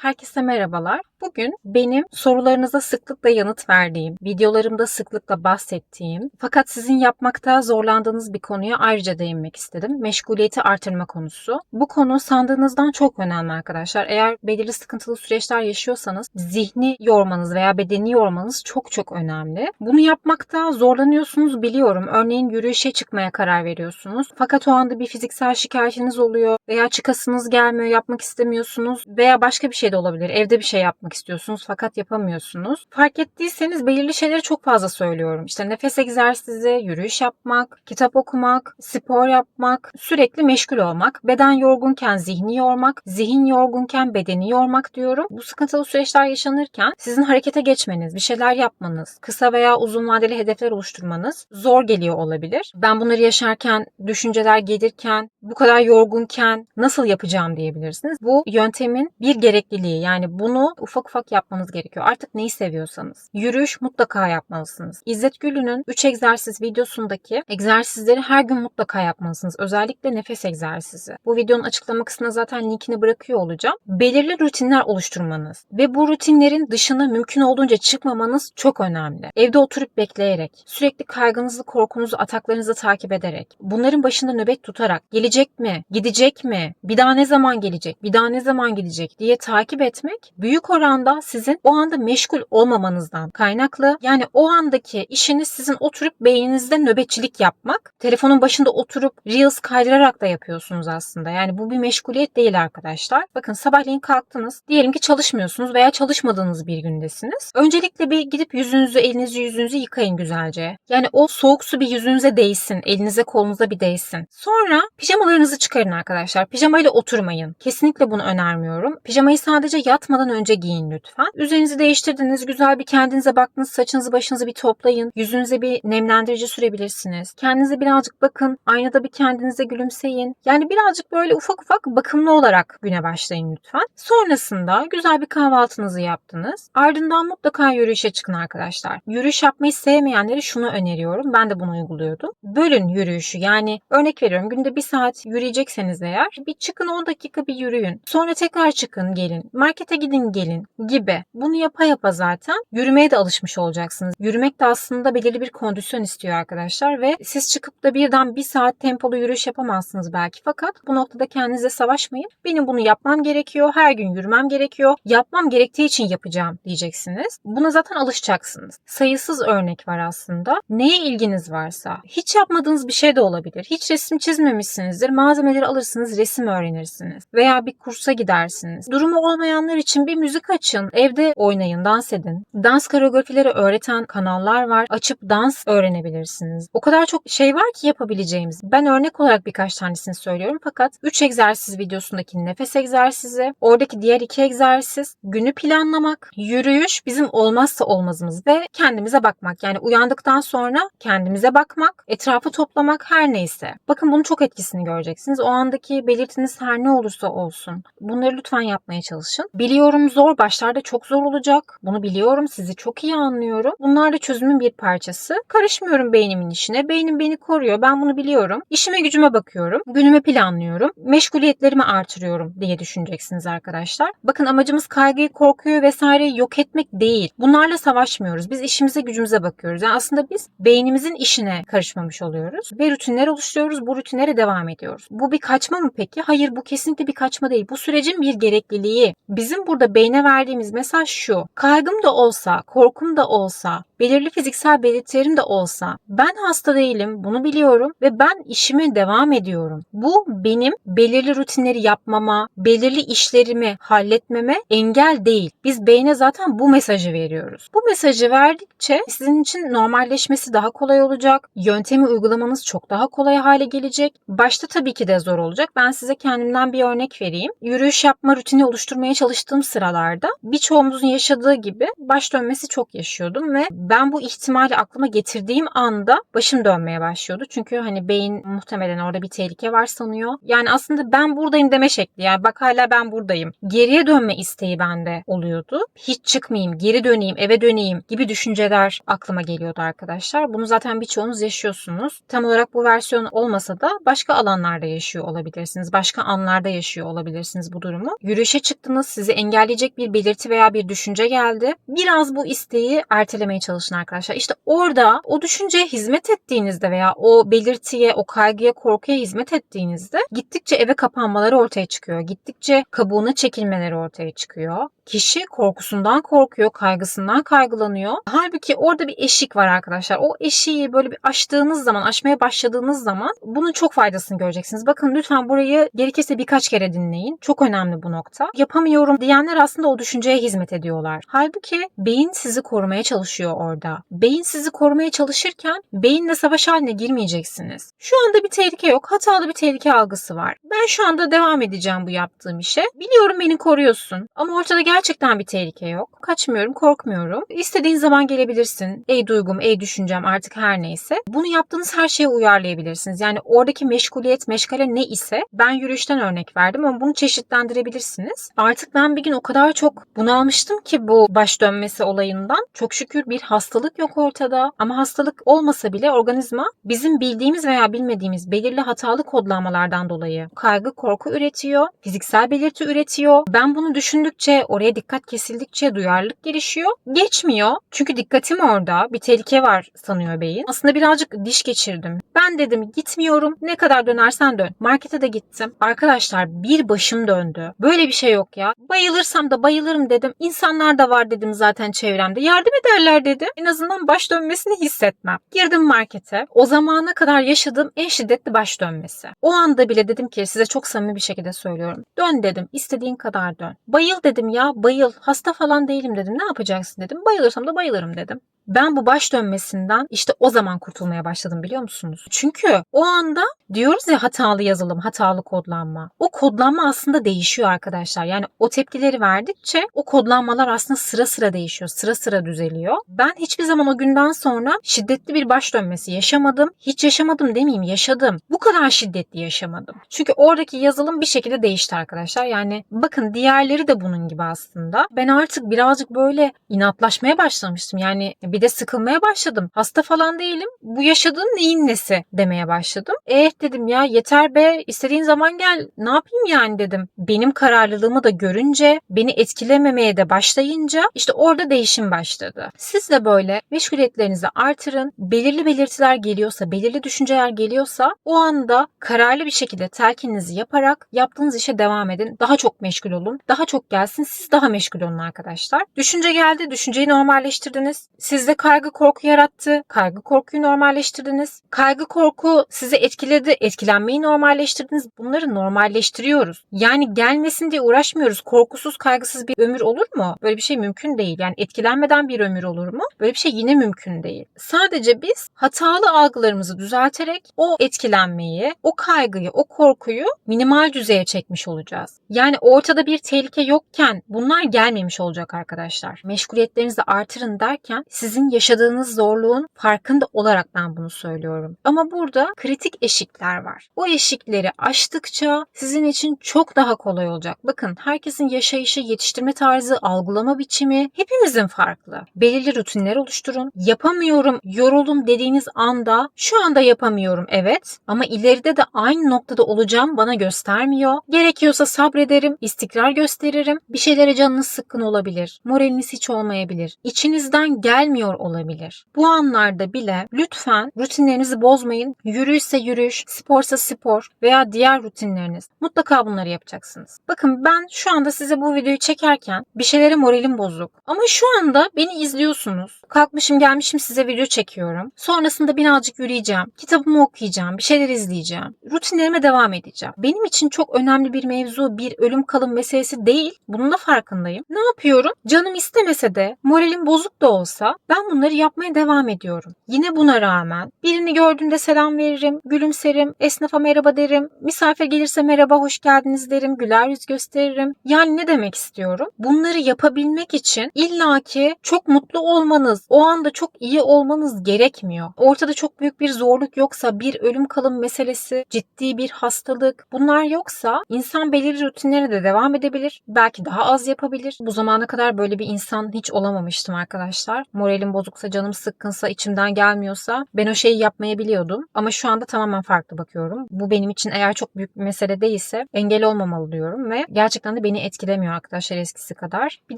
Herkese merhabalar. Bugün benim sorularınıza sıklıkla yanıt verdiğim, videolarımda sıklıkla bahsettiğim fakat sizin yapmakta zorlandığınız bir konuya ayrıca değinmek istedim. Meşguliyeti artırma konusu. Bu konu sandığınızdan çok önemli arkadaşlar. Eğer belirli sıkıntılı süreçler yaşıyorsanız zihni yormanız veya bedeni yormanız çok önemli. Bunu yapmakta zorlanıyorsunuz biliyorum. Örneğin yürüyüşe çıkmaya karar veriyorsunuz. Fakat o anda bir fiziksel şikayetiniz oluyor veya çıkasınız gelmiyor, yapmak istemiyorsunuz veya başka bir şey de olabilir. Evde bir şey yapmak istiyorsunuz fakat yapamıyorsunuz. Fark ettiyseniz belirli şeyleri çok fazla söylüyorum. İşte nefes egzersizi, yürüyüş yapmak, kitap okumak, spor yapmak, sürekli meşgul olmak, beden yorgunken zihni yormak, zihin yorgunken bedeni yormak diyorum. Bu sıkıntılı süreçler yaşanırken sizin harekete geçmeniz, bir şeyler yapmanız, kısa veya uzun vadeli hedefler oluşturmanız zor geliyor olabilir. Ben bunları yaşarken, düşünceler gelirken, bu kadar yorgunken nasıl yapacağım diyebilirsiniz. Bu yöntemin bir gerekliliği, yani bunu ufak yapmanız gerekiyor. Artık neyi seviyorsanız. Yürüyüş mutlaka yapmalısınız. İzzet Gülü'nün 3 egzersiz videosundaki egzersizleri her gün mutlaka yapmalısınız. Özellikle nefes egzersizi. Bu videonun açıklama kısmına zaten linkini bırakıyor olacağım. Belirli rutinler oluşturmanız ve bu rutinlerin dışına mümkün olduğunca çıkmamanız çok önemli. Evde oturup bekleyerek, sürekli kaygınızı, korkunuzu, ataklarınızı takip ederek, bunların başında nöbet tutarak, gelecek mi, gidecek mi, bir daha ne zaman gelecek, bir daha ne zaman gidecek diye takip etmek büyük oranda sizin o anda meşgul olmamanızdan kaynaklı. Yani o andaki işiniz sizin oturup beyninizde nöbetçilik yapmak. Telefonun başında oturup Reels kaydırarak da yapıyorsunuz aslında. Yani bu bir meşguliyet değil arkadaşlar. Bakın sabahleyin kalktınız. Diyelim ki çalışmıyorsunuz veya çalışmadığınız bir gündesiniz. Öncelikle bir gidip yüzünüzü, elinizi, yüzünüzü yıkayın güzelce. Yani o soğuk su bir yüzünüze değsin. Elinize, kolunuza bir değsin. Sonra pijamalarınızı çıkarın arkadaşlar. Pijamayla oturmayın. Kesinlikle bunu önermiyorum. Pijamayı sadece yatmadan önce giyin lütfen. Üzerinizi değiştirdiniz. Güzel bir kendinize baktınız. Saçınızı başınızı bir toplayın. Yüzünüze bir nemlendirici sürebilirsiniz. Kendinize birazcık bakın. Aynada bir kendinize gülümseyin. Yani birazcık böyle ufak bakımlı olarak güne başlayın lütfen. Sonrasında güzel bir kahvaltınızı yaptınız. Ardından mutlaka yürüyüşe çıkın arkadaşlar. Yürüyüş yapmayı sevmeyenlere şunu öneriyorum. Ben de bunu uyguluyordum. Bölün yürüyüşü. Yani örnek veriyorum. Günde 1 saat yürüyecekseniz eğer bir çıkın 10 dakika bir yürüyün. Sonra tekrar çıkın gelin. Markete gidin gelin gibi. Bunu yapa zaten yürümeye de alışmış olacaksınız. Yürümek de aslında belirli bir kondisyon istiyor arkadaşlar ve siz çıkıp da birden 1 saat tempolu yürüyüş yapamazsınız belki. Fakat bu noktada kendinize savaşmayın. Benim bunu yapmam gerekiyor. Her gün yürümem gerekiyor. Yapmam gerektiği için yapacağım diyeceksiniz. Buna zaten alışacaksınız. Sayısız örnek var aslında. Neye ilginiz varsa. Hiç yapmadığınız bir şey de olabilir. Hiç resim çizmemişsinizdir. Malzemeleri alırsınız, resim öğrenirsiniz. Veya bir kursa gidersiniz. Durumu olmayanlar için bir müzik açın. Evde oynayın, dans edin. Dans koreografileri öğreten kanallar var. Açıp dans öğrenebilirsiniz. O kadar çok şey var ki yapabileceğimiz. Ben örnek olarak birkaç tanesini söylüyorum. Fakat 3 egzersiz videosundaki nefes egzersizi, oradaki diğer 2 egzersiz, günü planlamak, yürüyüş bizim olmazsa olmazımız ve kendimize bakmak. Yani uyandıktan sonra kendimize bakmak, etrafı toplamak her neyse. Bakın bunun çok etkisini göreceksiniz. O andaki belirtiniz her ne olursa olsun. Bunları lütfen yapmaya çalışın. Biliyorum zor, başlarda çok zor olacak. Bunu biliyorum, sizi çok iyi anlıyorum. Bunlar da çözümün bir parçası. Karışmıyorum beynimin işine. Beynim beni koruyor. Ben bunu biliyorum. İşime gücüme bakıyorum. Günümü planlıyorum. Meşguliyetlerimi artırıyorum diye düşüneceksiniz arkadaşlar. Bakın amacımız kaygıyı, korkuyu vesaireyi yok etmek değil. Bunlarla savaşmıyoruz. Biz işimize gücümüze bakıyoruz. Yani aslında biz beynimizin işine karışmamış oluyoruz. Ve rutinler oluşturuyoruz. Bu rutinlere devam ediyoruz. Bu bir kaçma mı peki? Hayır, bu kesinlikle bir kaçma değil. Bu sürecin bir gerekliliği. Bizim burada beyne verdiğimiz mesaj şu. Kaygım da olsa, korkum da olsa, belirli fiziksel belirtilerim de olsa ben hasta değilim, bunu biliyorum ve ben işime devam ediyorum. Bu benim belirli rutinleri yapmama, belirli işlerimi halletmeme engel değil. Biz beyne zaten bu mesajı veriyoruz. Bu mesajı verdikçe sizin için normalleşmesi daha kolay olacak. Yöntemi uygulamanız çok daha kolay hale gelecek. Başta tabii ki de zor olacak. Ben size kendimden bir örnek vereyim. Yürüyüş yapma rutini oluşturmaya çalıştığım sıralarda birçoğumuzun yaşadığı gibi baş dönmesi çok yaşıyordum ve ben bu ihtimali aklıma getirdiğim anda başım dönmeye başlıyordu. Çünkü hani beyin muhtemelen orada bir tehlike var sanıyor. Yani aslında ben buradayım deme şekli. Yani bak hala ben buradayım. Geriye dönme isteği bende oluyordu. Hiç çıkmayayım, geri döneyim, eve döneyim gibi düşünceler aklıma geliyordu arkadaşlar. Bunu zaten birçoğunuz yaşıyorsunuz. Tam olarak bu versiyon olmasa da başka alanlarda yaşıyor olabilirsiniz. Başka anlarda yaşıyor olabilirsiniz bu durumu. Yürüyüşe çıktığınız yaptınız, sizi engelleyecek bir belirti veya bir düşünce geldi. Biraz bu isteği ertelemeye çalışın arkadaşlar. İşte orada o düşünceye hizmet ettiğinizde veya o belirtiye, o kaygıya, korkuya hizmet ettiğinizde gittikçe eve kapanmaları ortaya çıkıyor. Gittikçe kabuğuna çekilmeleri ortaya çıkıyor. Kişi korkusundan korkuyor, kaygısından kaygılanıyor. Halbuki orada bir eşik var arkadaşlar. O eşiği böyle bir aştığınız zaman, aşmaya başladığınız zaman bunun çok faydasını göreceksiniz. Bakın lütfen burayı gerekirse birkaç kere dinleyin. Çok önemli bu nokta. Yapamıyorum diyenler aslında o düşünceye hizmet ediyorlar. Halbuki beyin sizi korumaya çalışıyor orada. Beyin sizi korumaya çalışırken beyinle savaş haline girmeyeceksiniz. Şu anda bir tehlike yok. Hatalı bir tehlike algısı var. Ben şu anda devam edeceğim bu yaptığım işe. Biliyorum beni koruyorsun. Ama ortada gerçekten bir tehlike yok. Kaçmıyorum, korkmuyorum. İstediğin zaman gelebilirsin. Ey duygum, ey düşüncem artık her neyse. Bunu yaptığınız her şeye uyarlayabilirsiniz. Yani oradaki meşguliyet, meşgale ne ise ben yürüyüşten örnek verdim ama bunu çeşitlendirebilirsiniz. Artık ben bir gün o kadar çok bunalmıştım ki bu baş dönmesi olayından. Çok şükür bir hastalık yok ortada. Ama hastalık olmasa bile organizma bizim bildiğimiz veya bilmediğimiz belirli hatalı kodlanmalardan dolayı kaygı, korku üretiyor. Fiziksel belirti üretiyor. Ben bunu düşündükçe, oraya dikkat kesildikçe duyarlılık gelişiyor. Geçmiyor. Çünkü dikkatim orada. Bir tehlike var sanıyor beyin. Aslında birazcık diş geçirdim. Ben dedim gitmiyorum. Ne kadar dönersen dön. Markete de gittim. Arkadaşlar bir başım döndü. Böyle bir şey yok ya. Bayılırsam da bayılırım dedim. İnsanlar da var dedim zaten çevremde. Yardım ederler dedim. En azından baş dönmesini hissetmem. Girdim markete. O zamana kadar yaşadığım en şiddetli baş dönmesi. O anda bile dedim ki size çok samimi bir şekilde söylüyorum. Dön dedim. İstediğin kadar dön. Bayıl dedim ya. Bayıl. Hasta falan değilim dedim. Ne yapacaksın dedim. Bayılırsam da bayılırım dedim. Ben bu baş dönmesinden işte o zaman kurtulmaya başladım biliyor musunuz? Çünkü o anda diyoruz ya hatalı yazılım, hatalı kodlanma. O kodlanma aslında değişiyor arkadaşlar. Yani o tepkileri verdikçe o kodlanmalar aslında sıra sıra değişiyor, sıra sıra düzeliyor. Ben hiçbir zaman o günden sonra şiddetli bir baş dönmesi yaşamadım. Hiç yaşamadım demeyeyim, yaşadım. Bu kadar şiddetli yaşamadım. Çünkü oradaki yazılım bir şekilde değişti arkadaşlar. Yani bakın diğerleri de bunun gibi aslında. Ben artık birazcık böyle inatlaşmaya başlamıştım. Yani bir de sıkılmaya başladım. Hasta falan değilim. Bu yaşadığım neyin nesi demeye başladım. Dedim ya yeter be, istediğin zaman gel. Ne yapayım yani dedim. Benim kararlılığımı da görünce, beni etkilememeye de başlayınca işte orada değişim başladı. Siz de böyle meşguliyetlerinizi artırın. Belirli belirtiler geliyorsa, belirli düşünceler geliyorsa o anda kararlı bir şekilde telkininizi yaparak yaptığınız işe devam edin. Daha çok meşgul olun. Daha çok gelsin. Siz daha meşgul olun arkadaşlar. Düşünce geldi. Düşünceyi normalleştirdiniz. Sizde kaygı korku yarattı. Kaygı korkuyu normalleştirdiniz. Kaygı korku sizi etkiledi. Etkilenmeyi normalleştirdiniz. Bunları normalleştiriyoruz. Yani gelmesin diye uğraşmıyoruz. Korkusuz, kaygısız bir ömür olur mu? Böyle bir şey mümkün değil. Yani etkilenmeden bir ömür olur mu? Böyle bir şey yine mümkün değil. Sadece biz hatalı algılarımızı düzelterek o etkilenmeyi, o kaygıyı, o korkuyu minimal düzeye çekmiş olacağız. Yani ortada bir tehlike yokken bunlar gelmemiş olacak arkadaşlar. Meşguliyetlerinizi artırın derken sizin yaşadığınız zorluğun farkında olarak ben bunu söylüyorum. Ama burada kritik eşikler var. O eşikleri aştıkça sizin için çok daha kolay olacak. Bakın herkesin yaşayışı, yetiştirme tarzı, algılama biçimi hepimizin farklı. Belirli rutinler oluşturun. Yapamıyorum, yoruldum dediğiniz anda şu anda yapamıyorum evet ama ileride de aynı noktada olacağım bana göstermiyor. Gerekiyorsa sabrederim, istikrar gösteririm. Bir şeylere canınız sıkkın olabilir. Moraliniz hiç olmayabilir. İçinizden gelmiyor olabilir. Bu anlarda bile lütfen rutinlerinizi bozmayın. Yürüyüşse yürüyüş, sporsa spor veya diğer rutinleriniz. Mutlaka bunları yapacaksınız. Bakın ben şu anda size bu videoyu çekerken bir şeylere moralim bozuk. Ama şu anda beni izliyorsunuz. Kalkmışım gelmişim size video çekiyorum. Sonrasında birazcık yürüyeceğim. Kitabımı okuyacağım. Bir şeyler izleyeceğim. Rutinlerime devam edeceğim. Benim için çok önemli bir mevzu, bir ölüm kalım meselesi değil. Bunun da farkındayım. Ne yapıyorum? Canım istemese de, moralim bozuk da olsa ben bunları yapmaya devam ediyorum. Yine buna rağmen birini gördüğümde selam veririm, gülümserim, esnafa merhaba derim, misafir gelirse merhaba hoş geldiniz derim, güler yüz gösteririm. Yani ne demek istiyorum? Bunları yapabilmek için illaki çok mutlu olmanız, o anda çok iyi olmanız gerekmiyor. Ortada çok büyük bir zorluk yoksa, bir ölüm kalım meselesi, ciddi bir hastalık bunlar yoksa insan belirli rutinlere de devam edebilir. Belki daha az yapabilir. Bu zamana kadar böyle bir insan hiç olamamıştım arkadaşlar. Moralim moralim bozuksa, canım sıkkınsa, içimden gelmiyorsa ben o şeyi yapmayabiliyordum. Ama şu anda tamamen farklı bakıyorum. Bu benim için eğer çok büyük bir mesele değilse engel olmamalı diyorum ve gerçekten de beni etkilemiyor arkadaşlar eskisi kadar. Bir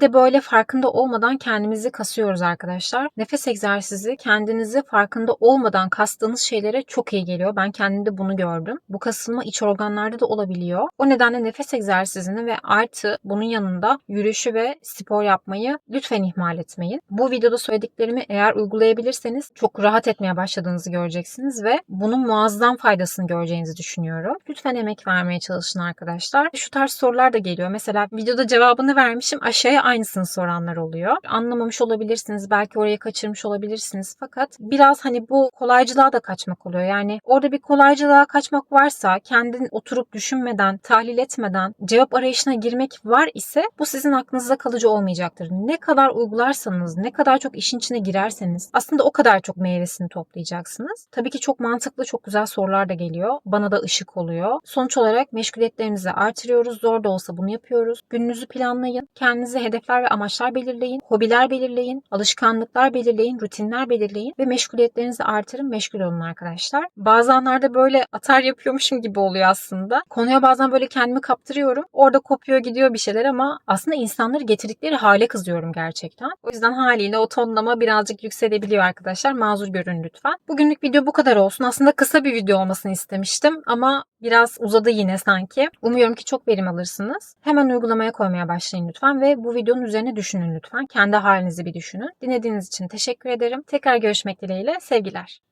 de böyle farkında olmadan kendimizi kasıyoruz arkadaşlar. Nefes egzersizi kendinizi farkında olmadan kastığınız şeylere çok iyi geliyor. Ben kendimde bunu gördüm. Bu kasılma iç organlarda da olabiliyor. O nedenle nefes egzersizini ve artı bunun yanında yürüyüşü ve spor yapmayı lütfen ihmal etmeyin. Bu videoda söylediklerimi eğer uygulayabilirseniz çok rahat etmeye başladığınızı göreceksiniz ve bunun muazzam faydasını göreceğinizi düşünüyorum. Lütfen emek vermeye çalışın arkadaşlar. Şu tarz sorular da geliyor. Mesela videoda cevabını vermişim, aşağıya aynısını soranlar oluyor. Anlamamış olabilirsiniz, belki orayı kaçırmış olabilirsiniz. Fakat biraz hani bu kolaycılığa da kaçmak oluyor. Yani orada bir kolaycılığa kaçmak varsa, kendin oturup düşünmeden, tahlil etmeden cevap arayışına girmek var ise bu sizin aklınızda kalıcı olmayacaktır. Ne kadar uygularsanız, ne kadar çok işin içine girerseniz aslında o kadar çok meyvesini toplayacaksınız. Tabii ki çok mantıklı, çok güzel sorular da geliyor. Bana da ışık oluyor. Sonuç olarak meşguliyetlerimizi artırıyoruz. Zor da olsa bunu yapıyoruz. Gününüzü planlayın. Kendinize hedefler ve amaçlar belirleyin. Hobiler belirleyin. Alışkanlıklar belirleyin. Rutinler belirleyin. Ve meşguliyetlerinizi artırın. Meşgul olun arkadaşlar. Bazı anlarda böyle atar yapıyormuşum gibi oluyor aslında. Konuya bazen böyle kendimi kaptırıyorum. Orada kopuyor gidiyor bir şeyler ama aslında insanları getirdikleri hale kızıyorum gerçekten. O yüzden haliyle o tonlama birazcık yükselebiliyor arkadaşlar. Mazur görün lütfen. Bugünlük video bu kadar olsun. Aslında kısa bir video olmasını istemiştim ama biraz uzadı yine sanki. Umuyorum ki çok verim alırsınız. Hemen uygulamaya koymaya başlayın lütfen ve bu videonun üzerine düşünün lütfen. Kendi halinizi bir düşünün. Dinlediğiniz için teşekkür ederim. Tekrar görüşmek dileğiyle. Sevgiler.